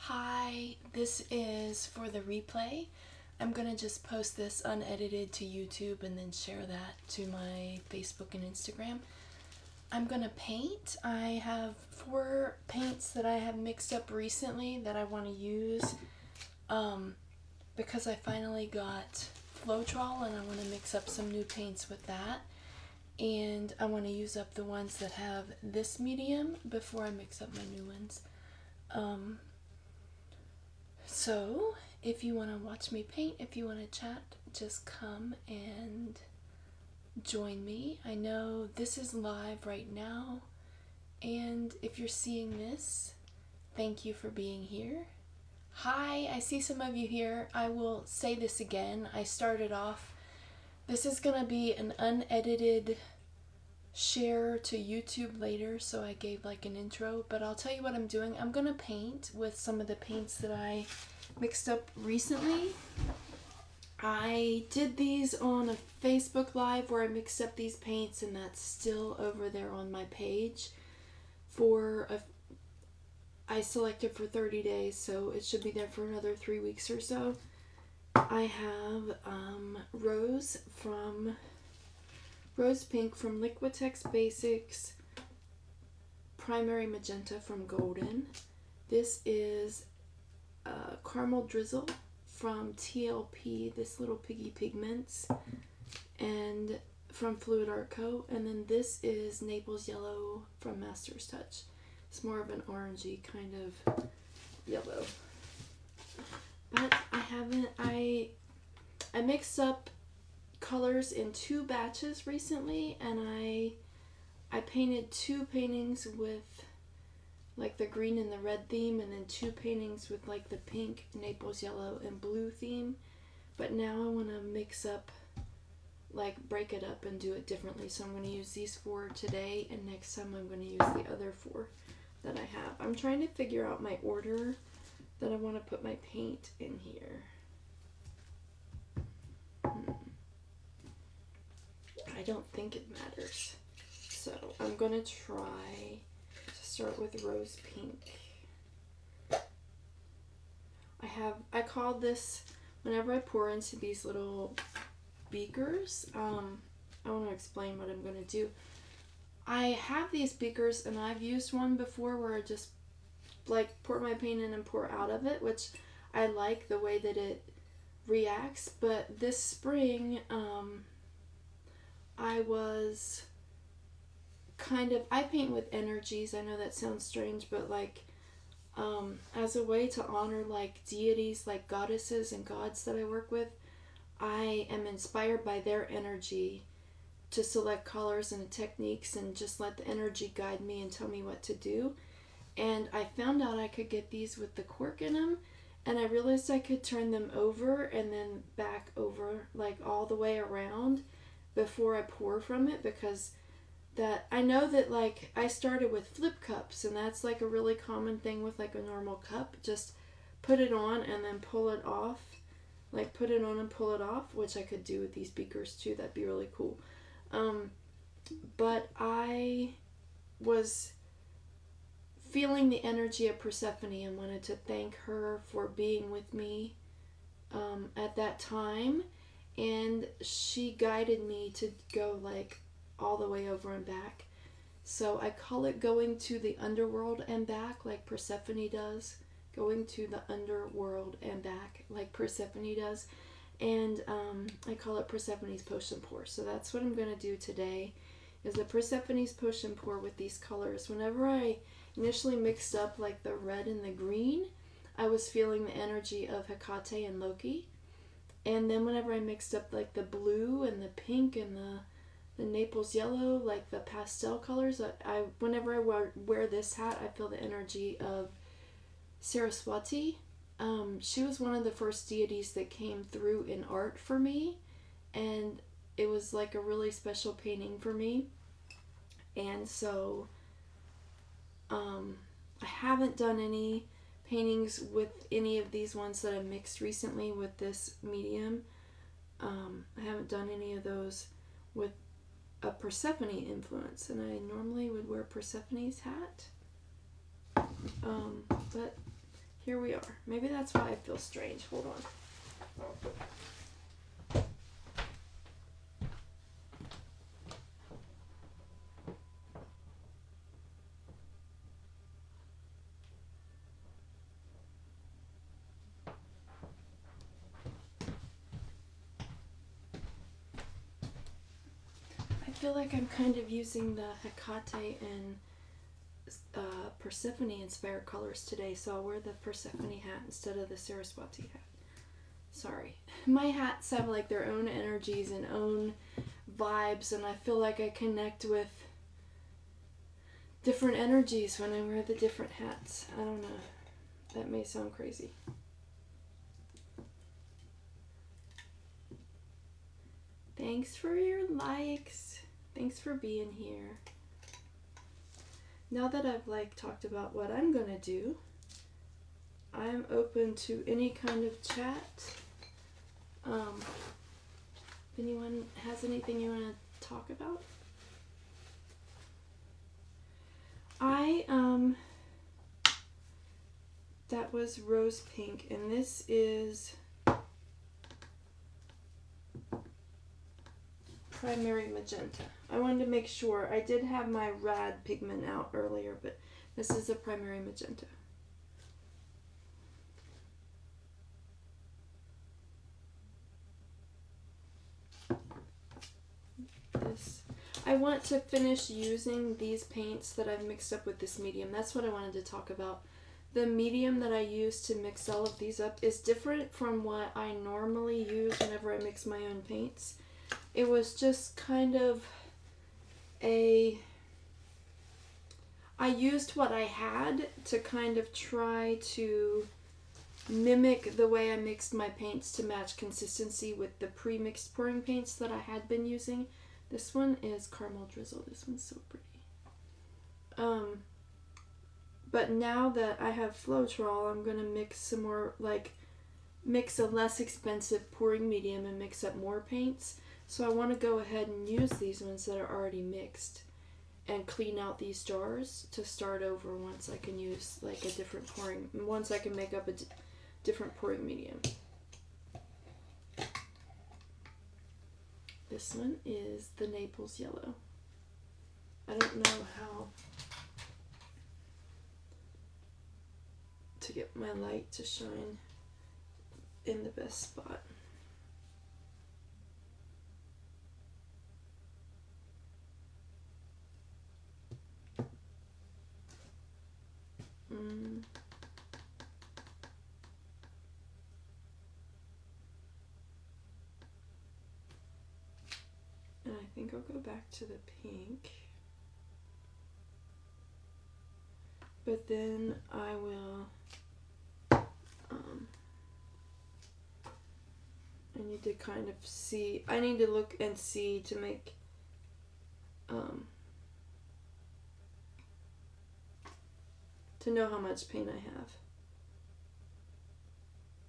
Hi, this is for the replay. I'm gonna just post this unedited to YouTube and then share that to my Facebook and Instagram. I'm gonna paint. I have 4 paints that I have mixed up recently that I want to use because I finally got Floetrol and I want to mix up some new paints with that. And I want to use up the ones that have this medium before I mix up my new ones. So, if you want to watch me paint, if you want to chat, just come and join me. I know this is live right now, and if you're seeing this, thank you for being here. Hi, I see some of you here. I will say this again. I started off, this is going to be an unedited share to YouTube later, so I gave like an intro, but I'll tell you what I'm doing. I'm gonna paint with some of the paints that I mixed up recently. I did these on a Facebook Live where I mixed up these paints, and that's still over there on my page. I selected for 30 days, so it should be there for another 3 weeks or so. I have Rose Pink from Liquitexbasics, Primary Magenta from Golden. This is Caramel Drizzle from TLP, this little piggy pigments, and from Fluid Art Co. And then this is Naples Yellow from Master's Touch. It's more of an orangey kind of yellow. But I mixed up colors in 2 batches recently, and I painted 2 paintings with like the green and the red theme, and then 2 paintings with like the pink, Naples yellow, and blue theme. But now I want to mix up, like break it up and do it differently. So I'm going to use these 4 today, and next time I'm going to use the other 4 that I have. I'm trying to figure out my order that I want to put my paint in here. I don't think it matters. So I'm going to try to start with Rose Pink. I call this, whenever I pour into these little beakers, I want to explain what I'm going to do. I have these beakers, and I've used one before where I just like pour my paint in and pour out of it, which I like the way that it reacts. But this spring, I paint with energies. I know that sounds strange, but like as a way to honor like deities, like goddesses and gods that I work with, I am inspired by their energy to select colors and techniques and just let the energy guide me and tell me what to do. And I found out I could get these with the cork in them, and I realized I could turn them over and then back over, like all the way around before I pour from it, because that I know that like I started with flip cups, and that's like a really common thing with like a normal cup. Just put it on and then pull it off, like put it on and pull it off, which I could do with these beakers too. That'd be really cool. But I was feeling the energy of Persephone and wanted to thank her for being with me at that time, and she guided me to go like all the way over and back. So I call it going to the underworld and back, like Persephone does. Going to the underworld and back, like Persephone does. And I call it Persephone's Potion Pour. So that's what I'm going to do today, is the Persephone's Potion Pour with these colors. Whenever I initially mixed up like the red and the green, I was feeling the energy of Hecate and Loki. And then whenever I mixed up like the blue and the pink and the Naples yellow, like the pastel colors, whenever I wear this hat, I feel the energy of Saraswati. She was one of the first deities that came through in art for me, and it was like a really special painting for me. And so I haven't done any paintings with any of these ones that I've mixed recently with this medium. I haven't done any of those with a Persephone influence, and I normally would wear Persephone's hat. But here we are. Maybe that's why I feel strange. Hold on. I feel like I'm kind of using the Hecate and Persephone inspired colors today, so I'll wear the Persephone hat instead of the Saraswati hat. Sorry. My hats have like their own energies and own vibes, and I feel like I connect with different energies when I wear the different hats. I don't know. That may sound crazy. Thanks for your likes. Thanks for being here. Now that I've talked about what I'm gonna do, I'm open to any kind of chat. If anyone has anything you want to talk about. That was rose pink, and this is primary magenta. I wanted to make sure. I did have my rad pigment out earlier, but this is a primary magenta. I want to finish using these paints that I've mixed up with this medium. That's what I wanted to talk about. The medium that I use to mix all of these up is different from what I normally use whenever I mix my own paints. It was just kind of I used what I had to kind of try to mimic the way I mixed my paints to match consistency with the pre-mixed pouring paints that I had been using. This one is Caramel Drizzle. This one's so pretty. But now that I have Floetrol, I'm going to mix some more, mix a less expensive pouring medium and mix up more paints. So I want to go ahead and use these ones that are already mixed and clean out these jars to start over once I can use a different pouring, once I can make up a different pouring medium. This one is the Naples Yellow. I don't know how to get my light to shine in the best spot. And I think I'll go back to the pink. But then I will, I need to kind of see, I need to look and see to make, to know how much paint I have.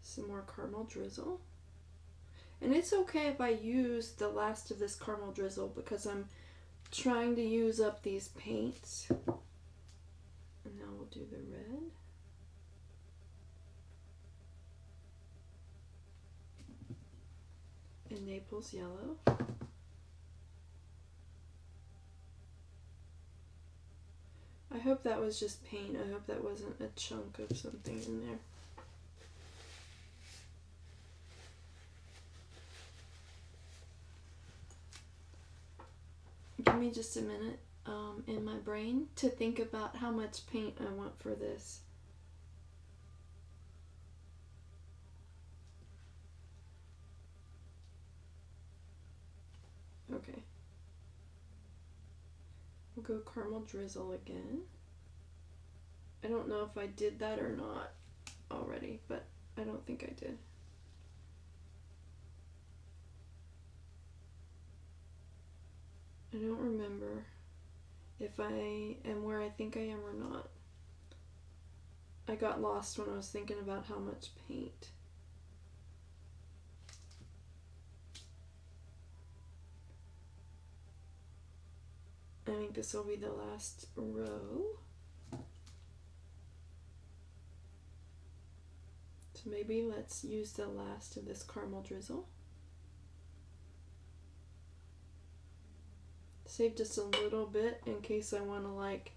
Some more Caramel Drizzle. And it's okay if I use the last of this Caramel Drizzle because I'm trying to use up these paints. And now we'll do the red. And Naples Yellow. I hope that was just paint. I hope that wasn't a chunk of something in there. Give me just a minute in my brain to think about how much paint I want for this. Okay. We'll go Caramel Drizzle again. I don't know if I did that or not already, but I don't think I did. I don't remember if I am where I think I am or not. I got lost when I was thinking about how much paint. I think this will be the last row. So maybe let's use the last of this caramel drizzle. Save just a little bit in case I want to like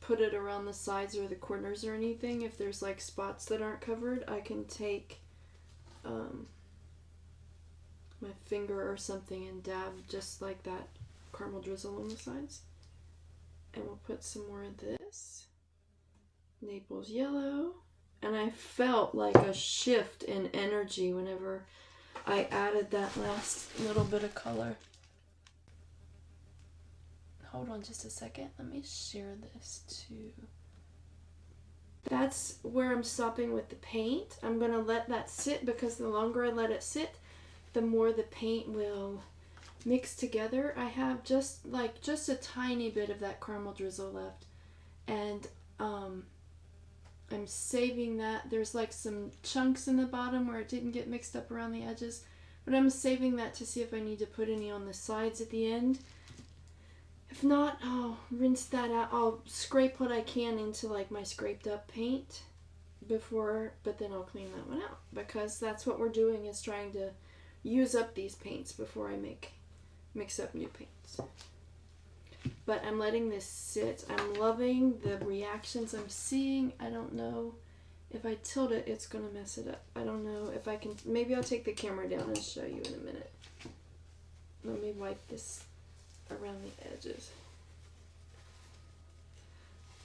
put it around the sides or the corners or anything. If there's like spots that aren't covered, I can take my finger or something and dab just like that caramel drizzle on the sides. And we'll put some more of this Naples yellow. And I felt like a shift in energy whenever I added that last little bit of color. Hold on just a second. Let me share this too. That's where I'm stopping with the paint. I'm going to let that sit because the longer I let it sit, the more the paint will mix together. I have just a tiny bit of that caramel drizzle left. And I'm saving that. There's like some chunks in the bottom where it didn't get mixed up around the edges. But I'm saving that to see if I need to put any on the sides at the end. If not, I'll rinse that out. I'll scrape what I can into like my scraped up paint before, but then I'll clean that one out because that's what we're doing, is trying to use up these paints before I mix up new paints. But I'm letting this sit. I'm loving the reactions I'm seeing. I don't know if I tilt it, it's going to mess it up. I don't know if I can. Maybe I'll take the camera down and show you in a minute. Let me wipe this around the edges.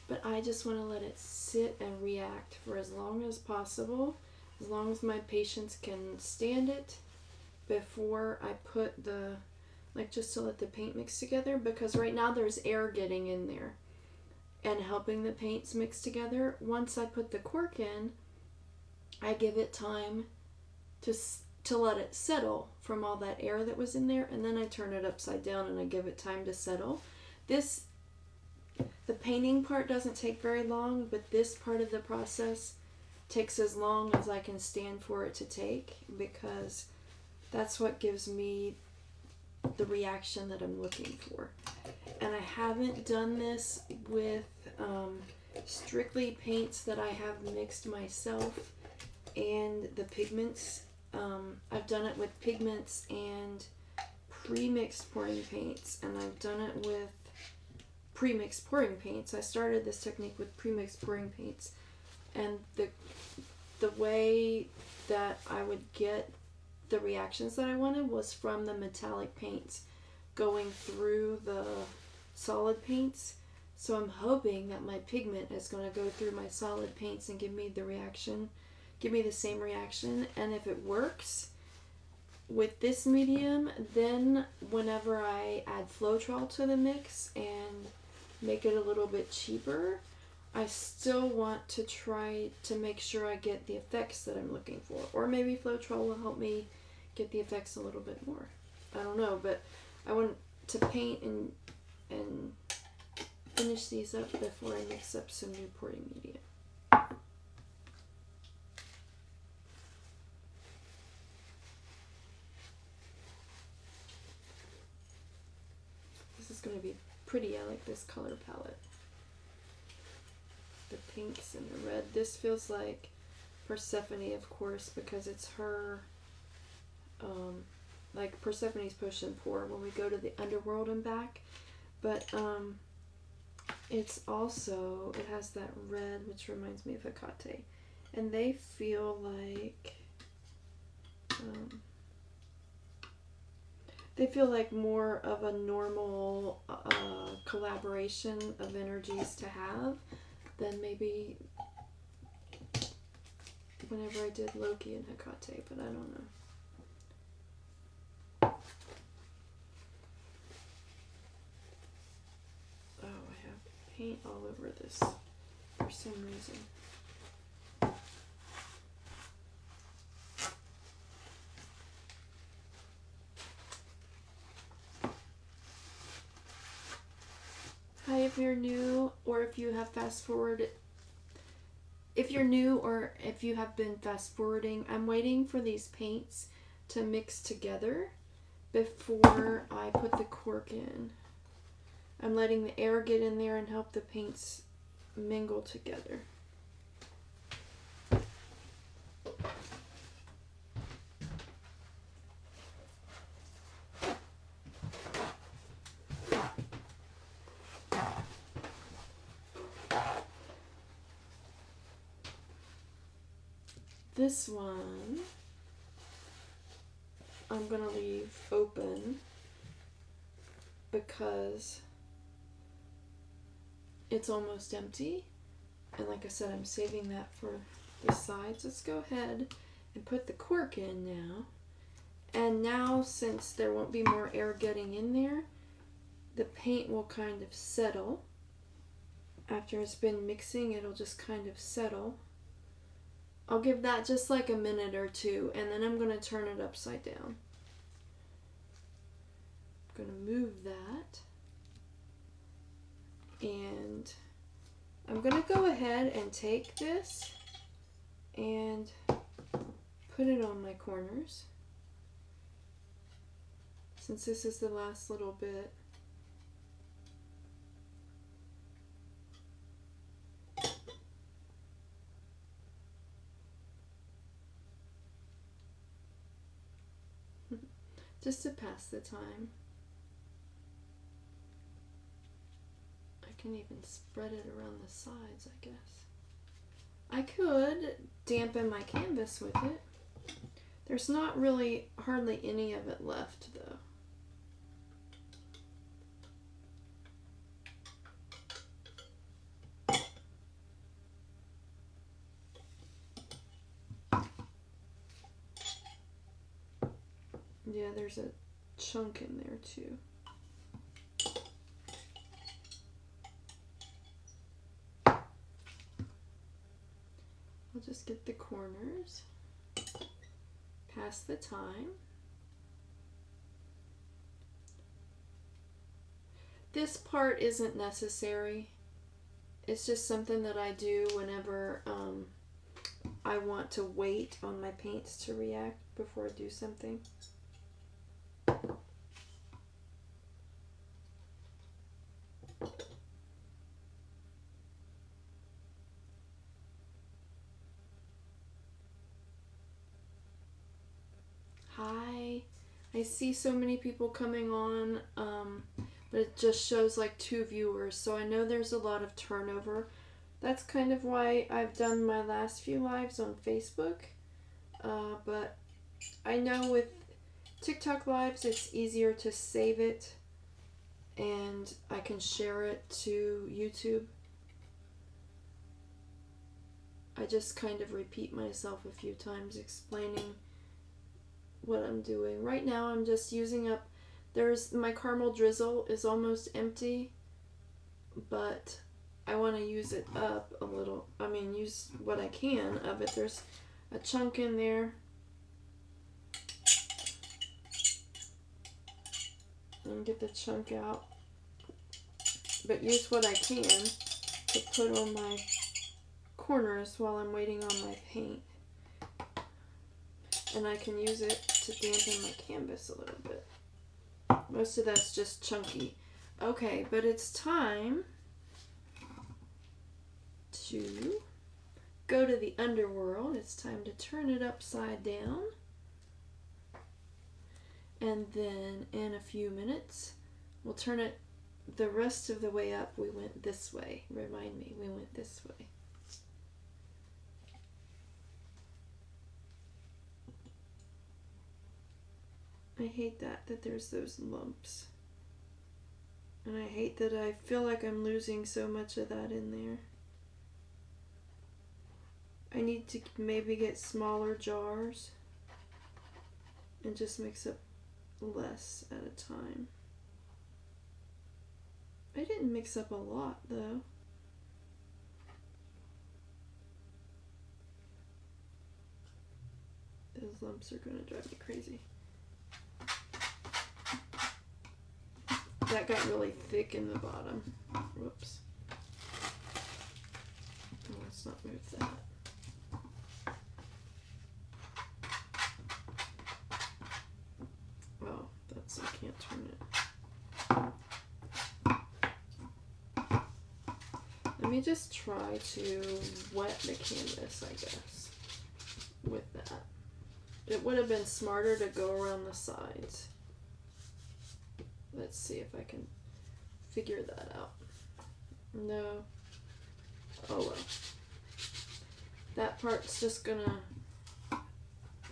But I just want to let it sit and react for as long as possible, as long as my patience can stand it, before I put the, like, just to let the paint mix together, because right now there's air getting in there and helping the paints mix together. Once I put the cork in, I give it time to let it settle from all that air that was in there, and then I turn it upside down and I give it time to settle. The painting part doesn't take very long, but this part of the process takes as long as I can stand for it to take, because that's what gives me the reaction that I'm looking for. And I haven't done this with strictly paints that I have mixed myself and the pigments. I've done it with pigments and pre-mixed pouring paints, and I've done it with pre-mixed pouring paints. I started this technique with pre-mixed pouring paints, and the way that I would get the reactions that I wanted was from the metallic paints going through the solid paints. So I'm hoping that my pigment is going to go through my solid paints and give me the reaction, give me the same reaction. And if it works with this medium, then whenever I add Floetrol to the mix and make it a little bit cheaper, I still want to try to make sure I get the effects that I'm looking for. Or maybe Floetrol will help me get the effects a little bit more. I don't know, but I want to paint and finish these up before I mix up some new pouring media. This is going to be pretty. I like this color palette. The pinks and the red. This feels like Persephone, of course, because it's her, like Persephone's push and pour when we go to the Underworld and back. But it's also, it has that red, which reminds me of Hecate. And they feel like more of a normal collaboration of energies to have than maybe whenever I did Loki and Hecate, but I don't know. Oh, I have paint all over this for some reason. Hi, if you're new or if you have fast forwarded. If you're new or if you have been fast forwarding, I'm waiting for these paints to mix together before I put the cork in. I'm letting the air get in there and help the paints mingle together. This one I'm going to leave open because it's almost empty. And like I said, I'm saving that for the sides. Let's go ahead and put the cork in now. And now, since there won't be more air getting in there, the paint will kind of settle. After it's been mixing, it'll just kind of settle. I'll give that just like a minute or two, and then I'm going to turn it upside down. I'm going to move that. And I'm going to go ahead and take this and put it on my corners. Since this is the last little bit. Just to pass the time. I can even spread it around the sides, I guess. I could dampen my canvas with it. There's not really hardly any of it left though. Yeah, there's a chunk in there too. I'll just get the corners, pass the time. This part isn't necessary. It's just something that I do whenever I want to wait on my paints to react before I do something. Hi, I see so many people coming on, but it just shows like 2 viewers, so I know there's a lot of turnover. That's kind of why I've done my last few lives on Facebook, but I know with TikTok lives it's easier to save it and I can share it to YouTube. I just kind of repeat myself a few times explaining what I'm doing. Right now I'm just using up, there's my caramel drizzle is almost empty, but I want to use it up a little. I mean, use what I can of it. There's a chunk in there. And get the chunk out. But use what I can to put on my corners while I'm waiting on my paint. And I can use it to dampen my canvas a little bit. Most of that's just chunky. Okay, but it's time to go to the Underworld. It's time to turn it upside down. And then in a few minutes, we'll turn it the rest of the way up. We went this way. Remind me, we went this way. I hate that there's those lumps. And I hate that I feel like I'm losing so much of that in there. I need to maybe get smaller jars and just mix up less at a time. I didn't mix up a lot though. Those lumps are gonna drive me crazy. That got really thick in the bottom. Whoops. Oh, let's not move that. Oh, that's, I can't turn it. Let me just try to wet the canvas, I guess, with that. It would have been smarter to go around the sides. Let's see if I can figure that out. No. Oh well. That part's just gonna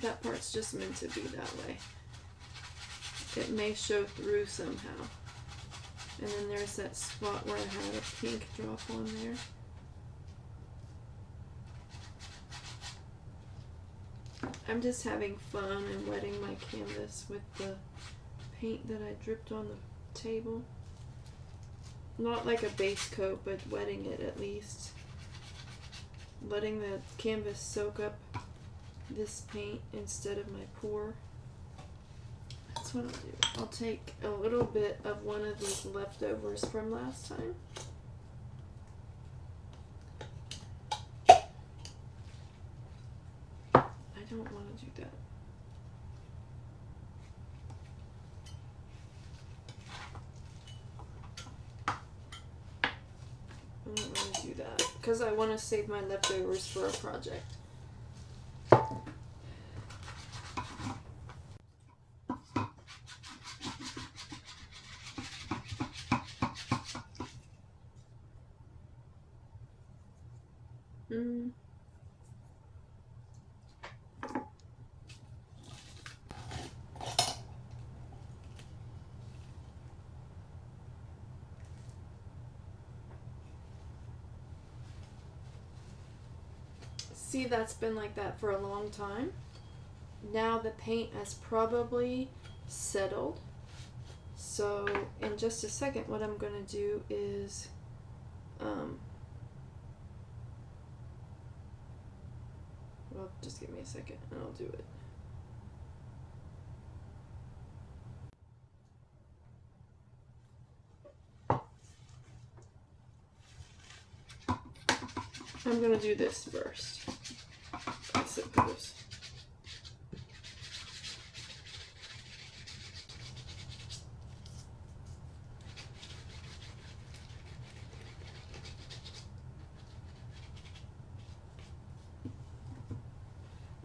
that part's just meant to be that way. It may show through somehow. And then there's that spot where I had a pink drop on there. I'm just having fun and wetting my canvas with the paint that I dripped on the table. Not like a base coat, but wetting it at least. Letting the canvas soak up this paint instead of my pour. That's what I'll do. I'll take a little bit of one of these leftovers from last time. I don't want to do that. I don't want to do that because I want to save my leftovers for a project. See, that's been like that for a long time. Now the paint has probably settled. So in just a second, what I'm going to do is well, just give me a second and I'll do it. I'm going to do this first, I suppose.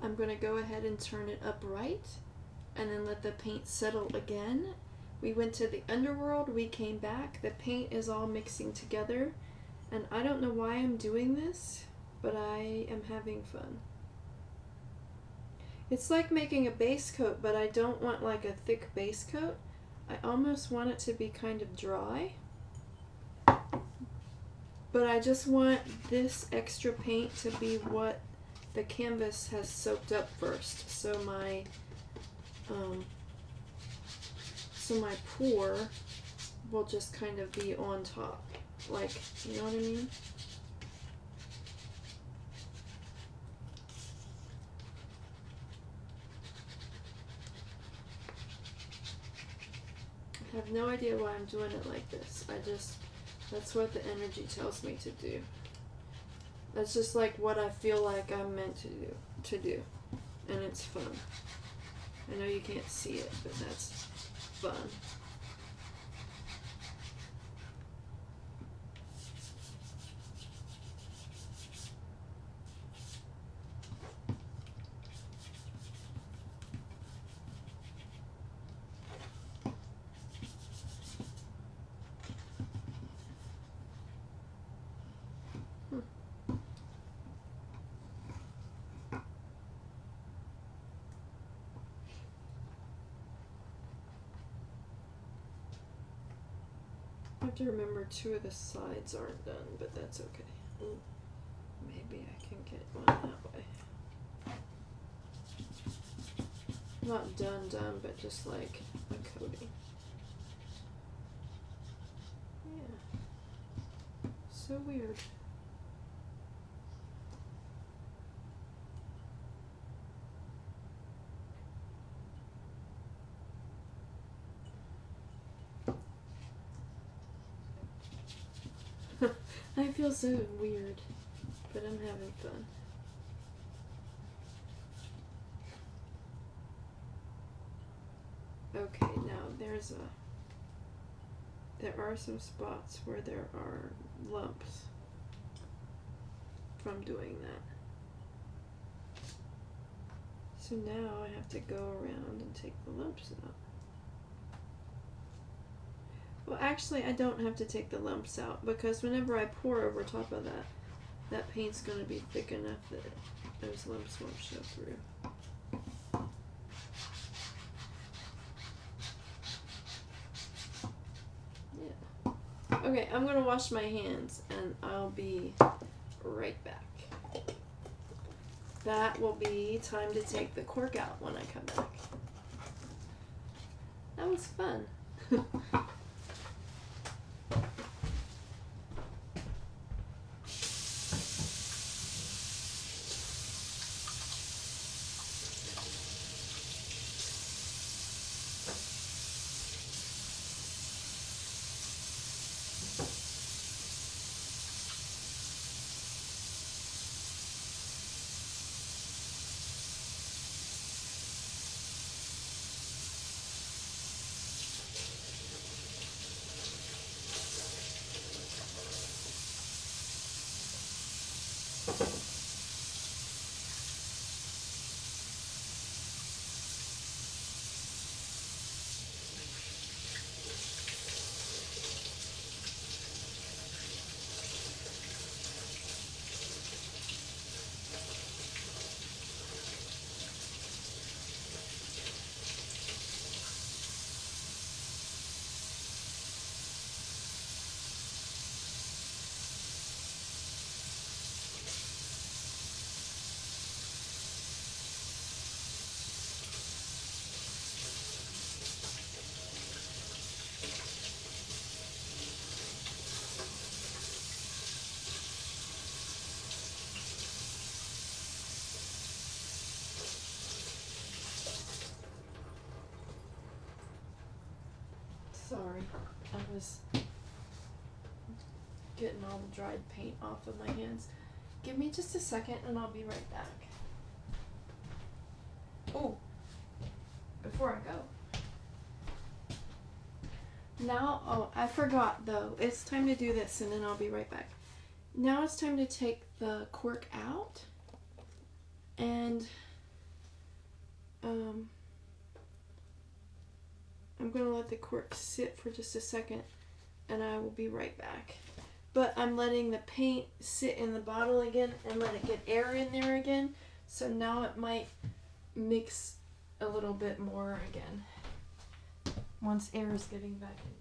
I'm going to go ahead and turn it upright and then let the paint settle again. We went to the Underworld, we came back, the paint is all mixing together. And I don't know why I'm doing this, but I am having fun. It's like making a base coat, but I don't want like a thick base coat. I almost want it to be kind of dry. But I just want this extra paint to be what the canvas has soaked up first. So my pour will just kind of be on top. Like, you know what I mean? I have no idea why I'm doing it like this. That's what the energy tells me to do. That's just like what I feel like I'm meant to do. And it's fun. I know you can't see it, but that's fun. I have to remember 2 of the sides aren't done, but that's okay. Ooh, maybe I can get one that way. Not done, but just like a coating. Yeah. So weird. I feel so weird, but I'm having fun. Okay, now there are some spots where there are lumps from doing that. So now I have to go around and take the lumps out. Well, actually, I don't have to take the lumps out because whenever I pour over top of that, that paint's going to be thick enough that those lumps won't show through. I'm gonna wash my hands and I'll be right back. That will be time to take the cork out when I come back. That was fun. Sorry, I was getting all the dried paint off of my hands. Give me just a second and I'll be right back. Oh, before I go. Now, oh, I forgot though. It's time to do this and then I'll be right back. Now it's time to take the cork out and I'm going to let the cork sit for just a second and I will be right back. But I'm letting the paint sit in the bottle again and let it get air in there again. So now it might mix a little bit more again once air is getting back in there.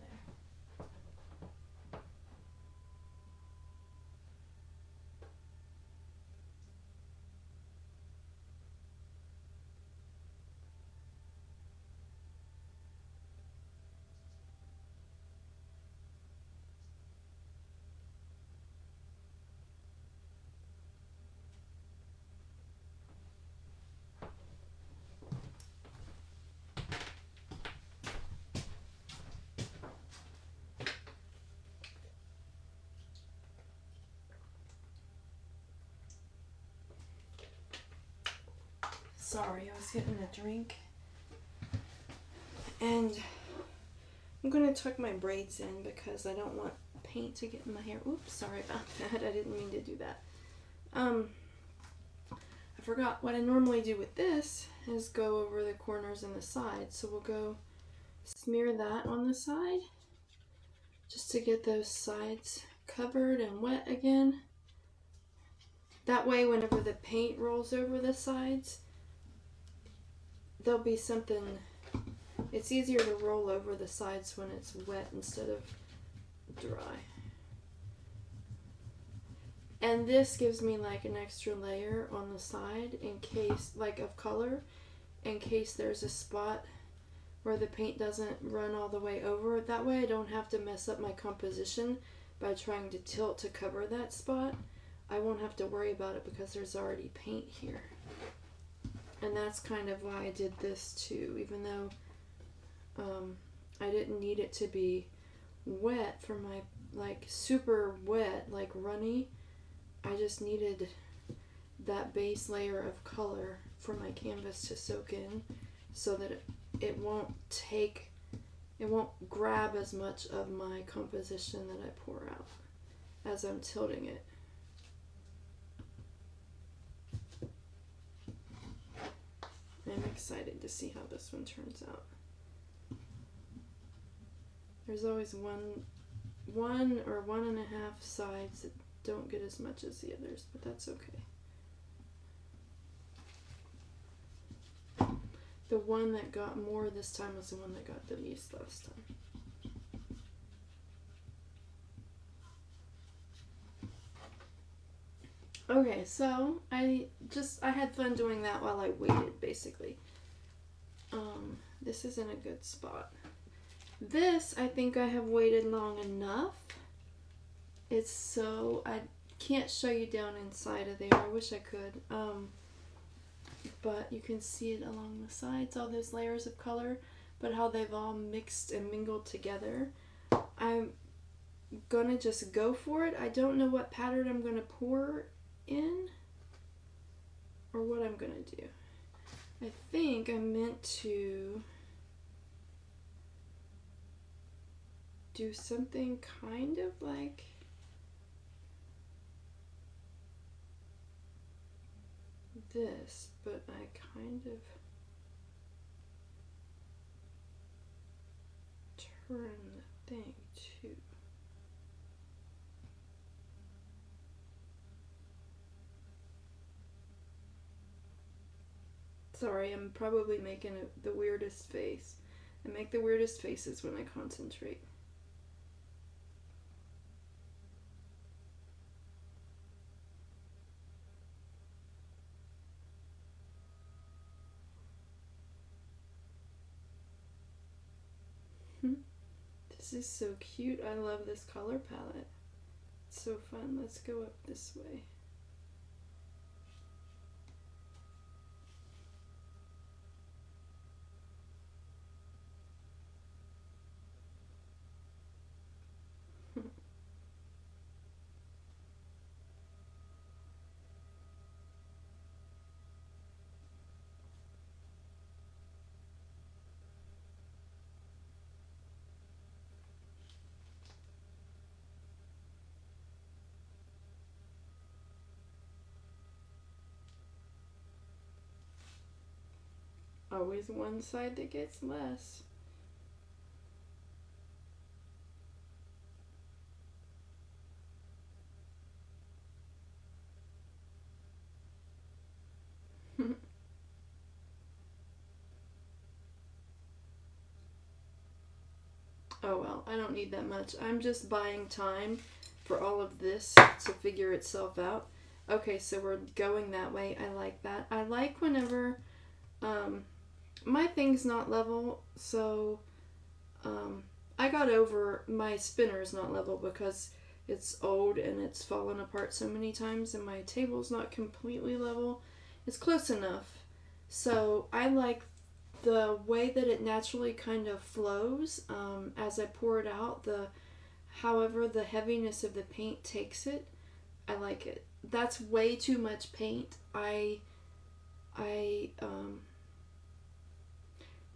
Sorry, I was getting a drink. And I'm going to tuck my braids in because I don't want paint to get in my hair. Oops, sorry about that. I didn't mean to do that. I forgot what I normally do with this is go over the corners and the sides. So we'll go smear that on the side just to get those sides covered and wet again. That way, whenever the paint rolls over the sides, there'll be something, it's easier to roll over the sides when it's wet instead of dry. And this gives me like an extra layer on the side in case, like of color, in case there's a spot where the paint doesn't run all the way over. That way I don't have to mess up my composition by trying to tilt to cover that spot. I won't have to worry about it because there's already paint here. And that's kind of why I did this too, even though I didn't need it to be wet for my, like super wet, like runny. I just needed that base layer of color for my canvas to soak in so that it won't grab as much of my composition that I pour out as I'm tilting it. I'm excited to see how this one turns out. There's always one or 1.5 sides that don't get as much as the others, but that's okay. The one that got more this time was the one that got the least last time. Okay, so I had fun doing that while I waited, basically. This isn't a good spot. This, I think I have waited long enough. It's so, I can't show you down inside of there. I wish I could. But you can see it along the sides, all those layers of color, but how they've all mixed and mingled together. I'm gonna just go for it. I don't know what pattern I'm gonna pour in or what I'm gonna do. I think I meant to do something kind of like this, but I kind of turn the thing too. Sorry, I'm probably making the weirdest face. I make the weirdest faces when I concentrate. This is so cute. I love this color palette. It's so fun. Let's go up this way. Always one side that gets less. Oh well, I don't need that much. I'm just buying time for all of this to figure itself out. Okay, so we're going that way. I like that. I like whenever my thing's not level, so I got over my spinner's not level because it's old and it's fallen apart so many times, and my table's not completely level. It's close enough. So I like the way that it naturally kind of flows as I pour it out. However the heaviness of the paint takes it, I like it. That's way too much paint.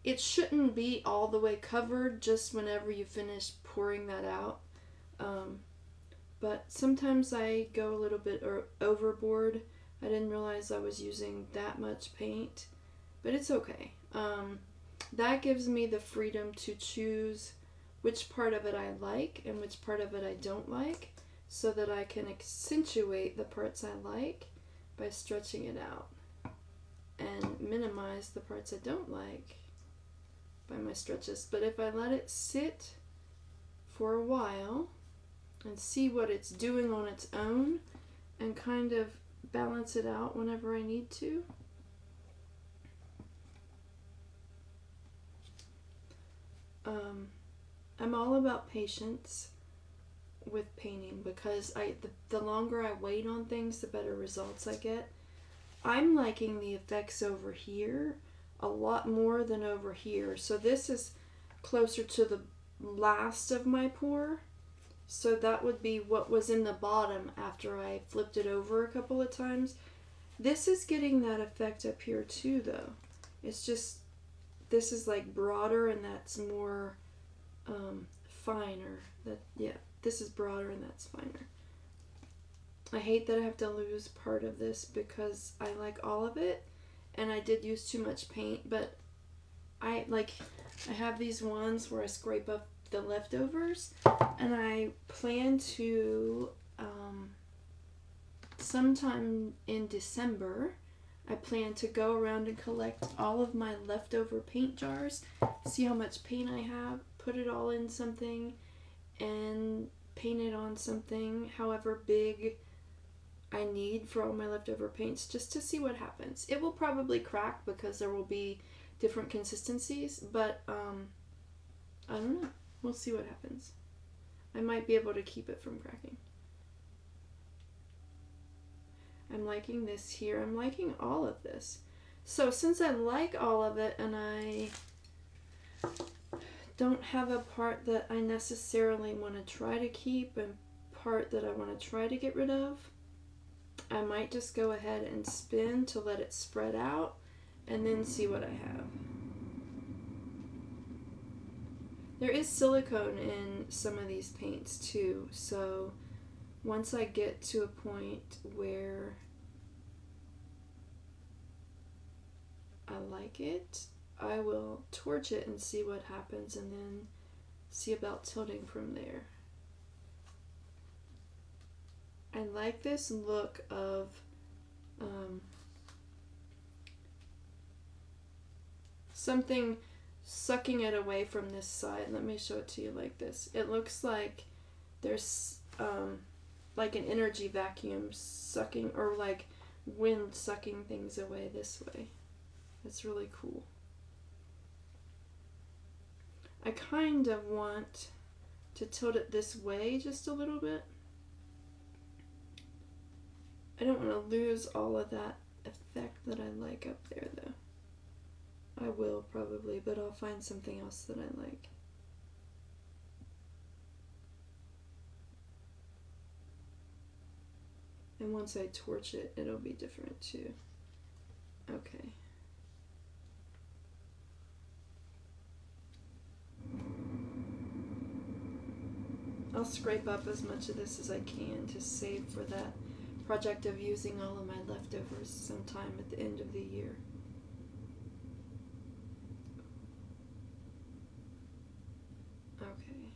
It shouldn't be all the way covered just whenever you finish pouring that out. But sometimes I go a little bit overboard. I didn't realize I was using that much paint, but it's okay. That gives me the freedom to choose which part of it I like and which part of it I don't like, so that I can accentuate the parts I like by stretching it out and minimize the parts I don't like by my stretches. But if I let it sit for a while and see what it's doing on its own and kind of balance it out whenever I need to. I'm all about patience with painting because the longer I wait on things, the better results I get. I'm liking the effects over here a lot more than over here. So this is closer to the last of my pour. So that would be what was in the bottom after I flipped it over a couple of times. This is getting that effect up here too, though. It's just, this is like broader and that's more finer. This is broader and that's finer. I hate that I have to lose part of this because I like all of it and I did use too much paint, but I have these ones where I scrape up the leftovers, and I plan to sometime in December I plan to go around and collect all of my leftover paint jars, see how much paint I have, put it all in something and paint it on something however big I need for all my leftover paints, just to see what happens. It will probably crack because there will be different consistencies, but I don't know. We'll see what happens. I might be able to keep it from cracking. I'm liking this here. I'm liking all of this. So since I like all of it and I don't have a part that I necessarily want to try to keep and part that I want to try to get rid of, I might just go ahead and spin to let it spread out and then see what I have. There is silicone in some of these paints too, so once I get to a point where I like it, I will torch it and see what happens and then see about tilting from there. I like this look of something sucking it away from this side. Let me show it to you like this. It looks like there's like an energy vacuum sucking, or like wind sucking things away this way. It's really cool. I kind of want to tilt it this way just a little bit. I don't want to lose all of that effect that I like up there though. I will probably, but I'll find something else that I like. And once I torch it, it'll be different too. Okay. I'll scrape up as much of this as I can to save for that project of using all of my leftovers sometime at the end of the year. Okay.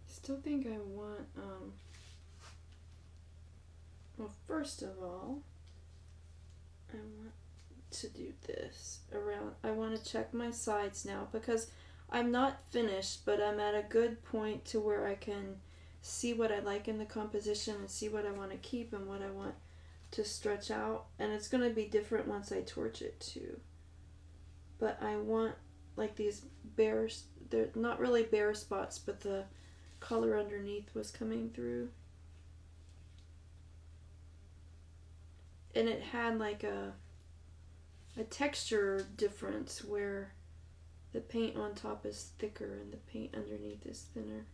Still think I want, well, first of all, I want to do this around. I want to check my sides now because I'm not finished, but I'm at a good point to where I can see what I like in the composition and see what I want to keep and what I want to stretch out. And it's going to be different once I torch it too. But I want like these bare, they're not really bare spots, but the color underneath was coming through. And it had like a texture difference where the paint on top is thicker and the paint underneath is thinner.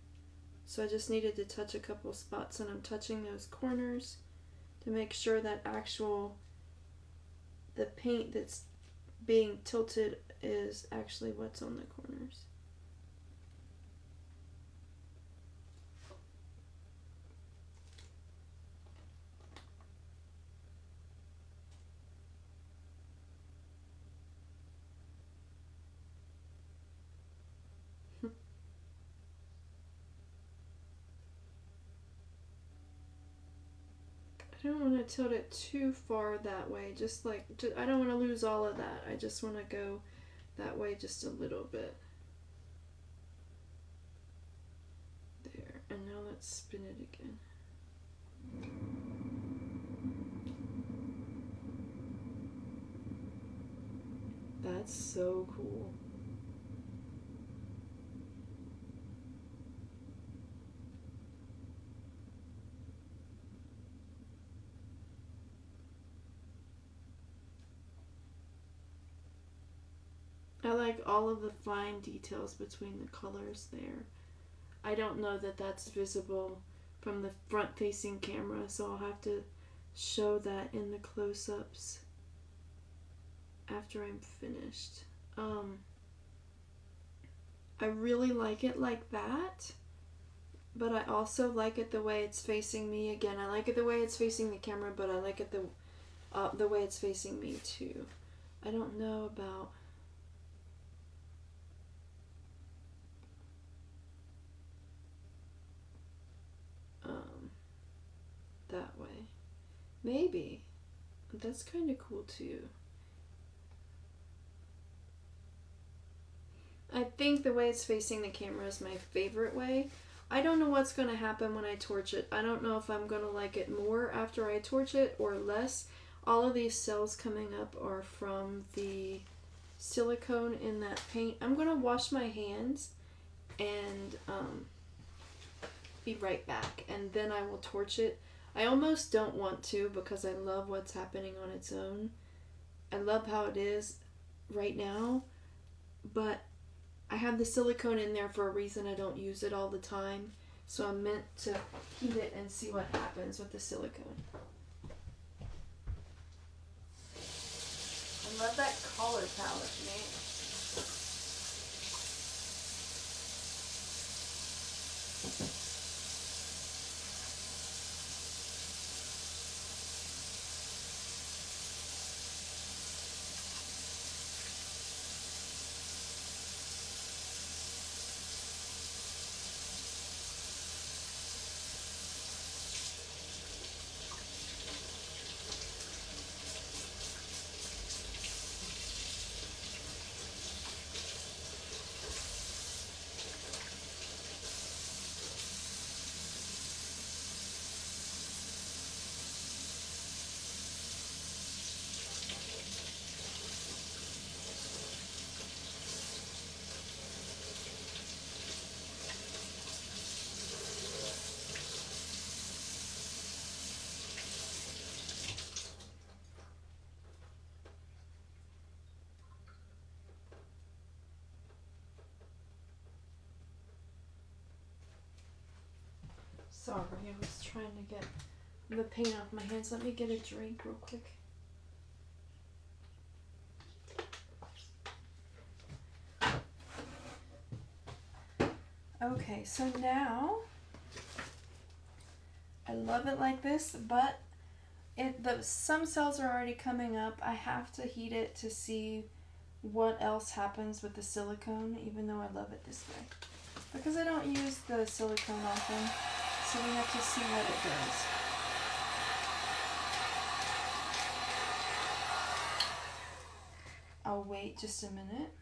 So I just needed to touch a couple spots, and I'm touching those corners to make sure that the paint that's being tilted is actually what's on the corners. I don't want to tilt it too far that way, I don't want to lose all of that. I just want to go that way just a little bit. There, and now let's spin it again. That's so cool. I like all of the fine details between the colors there. I don't know that that's visible from the front facing camera, so I'll have to show that in the close-ups after I'm finished. I really like it like that, but I also like it the way it's facing me. Again, I like it the way it's facing the camera, but I like it the way it's facing me too. I don't know about that way. Maybe. That's kind of cool too. I think the way it's facing the camera is my favorite way. I don't know what's going to happen when I torch it. I don't know if I'm going to like it more after I torch it or less. All of these cells coming up are from the silicone in that paint. I'm going to wash my hands and be right back, and then I will torch it. I almost don't want to because I love what's happening on its own. I love how it is right now, but I have the silicone in there for a reason. I don't use it all the time, so I'm meant to heat it and see what happens with the silicone. I love that color palette, man. Sorry, I was trying to get the paint off my hands. Let me get a drink real quick. Okay, so now I love it like this, but some cells are already coming up. I have to heat it to see what else happens with the silicone, even though I love it this way. Because I don't use the silicone often, so we have to see what it does. I'll wait just a minute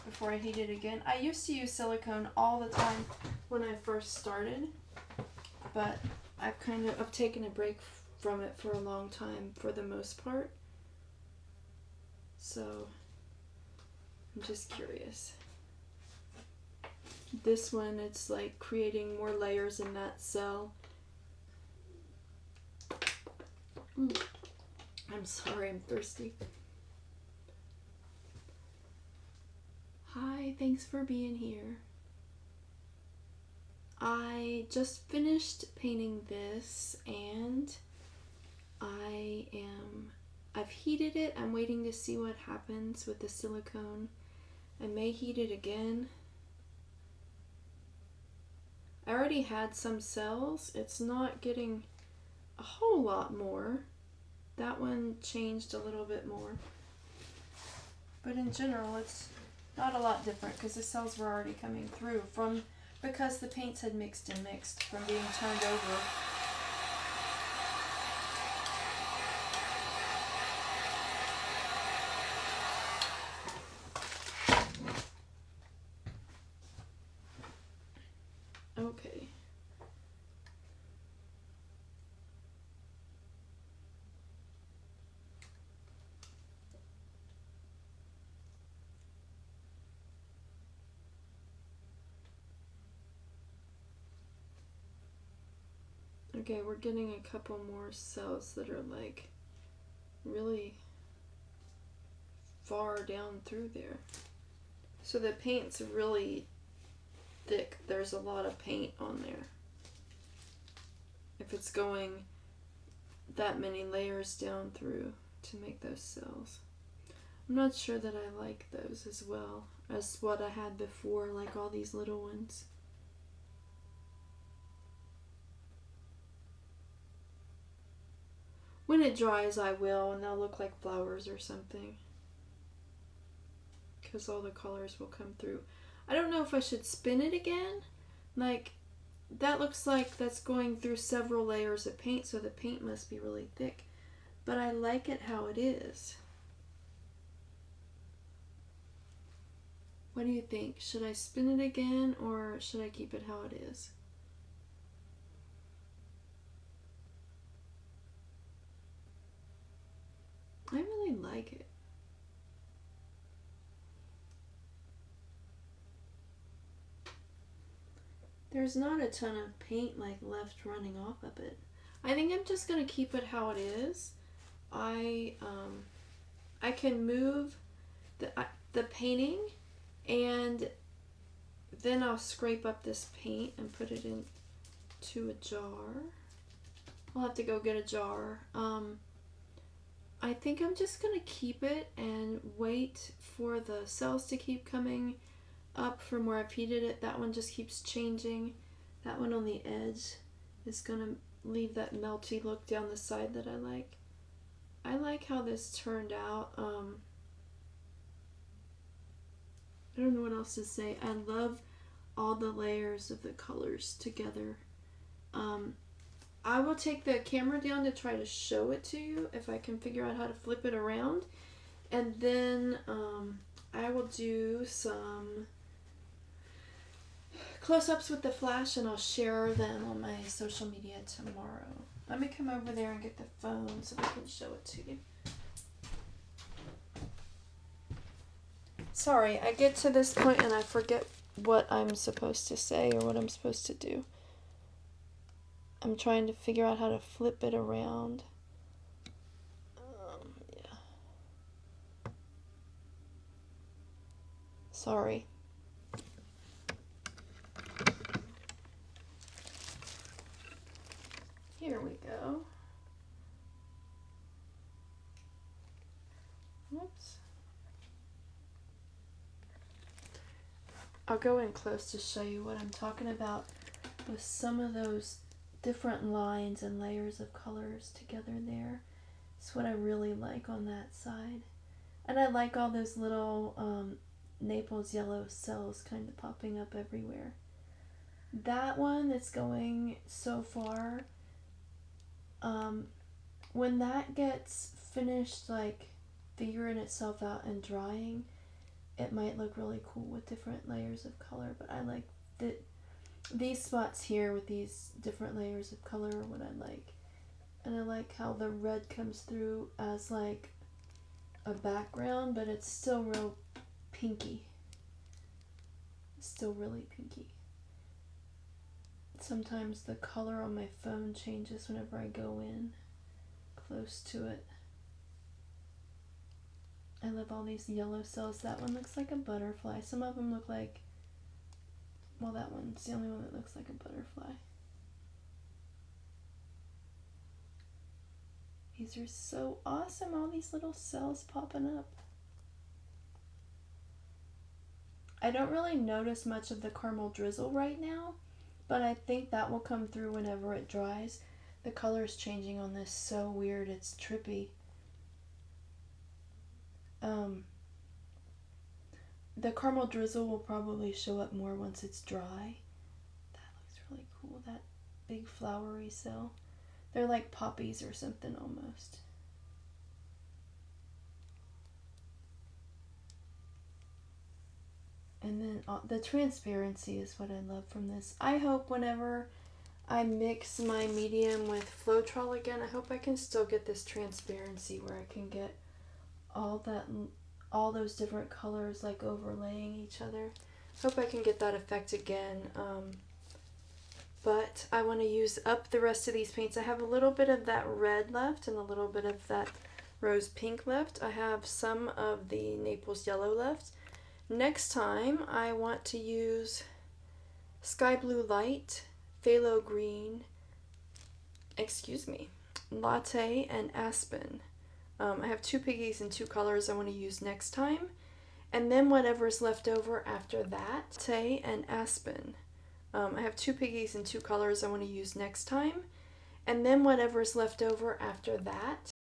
before I heat it again. I used to use silicone all the time when I first started, but I've taken a break from it for a long time for the most part. So I'm just curious. This one, it's like creating more layers in that cell. I'm sorry, I'm thirsty. Hi, thanks for being here. I just finished painting this and I've heated it. I'm waiting to see what happens with the silicone. I may heat it again. I already had some cells. It's not getting a whole lot more. That one changed a little bit more. But in general, it's not a lot different because the cells were already coming through because the paints had mixed and mixed from being turned over. Okay. Okay, we're getting a couple more cells that are like really far down through there. So the paint's really thick. There's a lot of paint on there. If it's going that many layers down through to make those cells. I'm not sure that I like those as well as what I had before, like all these little ones. When it dries, I will, and they'll look like flowers or something. Because all the colors will come through. I don't know if I should spin it again. Like, that looks like that's going through several layers of paint, so the paint must be really thick. but I like it how it is. What do you think? Should I spin it again or should I keep it how it is? I really like it. There's not a ton of paint like left running off of it. I think I'm just gonna keep it how it is. I can move the painting, and then I'll scrape up this paint and put it into a jar. I'll have to go get a jar. I think I'm just gonna keep it and wait for the cells to keep coming up from where I've heated it. That one just keeps changing. That one on the edge is gonna leave that melty look down the side that I like. I like how this turned out. I don't know what else to say. I love all the layers of the colors together. I will take the camera down to try to show it to you if I can figure out how to flip it around. And then I will do some close-ups with the flash and I'll share them on my social media tomorrow. Let me come over there and get the phone so I can show it to you. Sorry, I get to this point and I forget what I'm supposed to say or what I'm supposed to do. I'm trying to figure out how to flip it around. Yeah. Sorry. Here we go. Whoops. I'll go in close to show you what I'm talking about with some of those different lines and layers of colors together there. It's what I really like on that side. And I like all those little Naples yellow cells kind of popping up everywhere. That one that's going so far, when that gets finished like figuring itself out and drying, it might look really cool with different layers of color, but I like these spots here with these different layers of color are what I like. And I like how the red comes through as like a background, but it's still real pinky. It's still really pinky. Sometimes the color on my phone changes whenever I go in close to it. I love all these yellow cells. That one looks like a butterfly. Some of them look like, well, that one's the only one that looks like a butterfly. These are so awesome, all these little cells popping up. I don't really notice much of the caramel drizzle right now, but I think that will come through whenever it dries. The color is changing on this so weird, it's trippy. The caramel drizzle will probably show up more once it's dry. That looks really cool, that big flowery cell. They're like poppies or something almost. And then the transparency is what I love from this. I hope whenever I mix my medium with Floetrol again, I hope I can still get this transparency where I can get all those different colors like overlaying each other. Hope I can get that effect again. But I want to use up the rest of these paints. I have a little bit of that red left and a little bit of that rose pink left. I have some of the Naples yellow left. Next time I want to use Sky Blue Light, Phthalo Green, Latte, and Aspen. I have 2 piggies and 2 colors I want to use next time. And then whatever's left over after that, Latte and Aspen. I have 2 piggies and 2 colors I want to use next time. And then whatever's left over after that,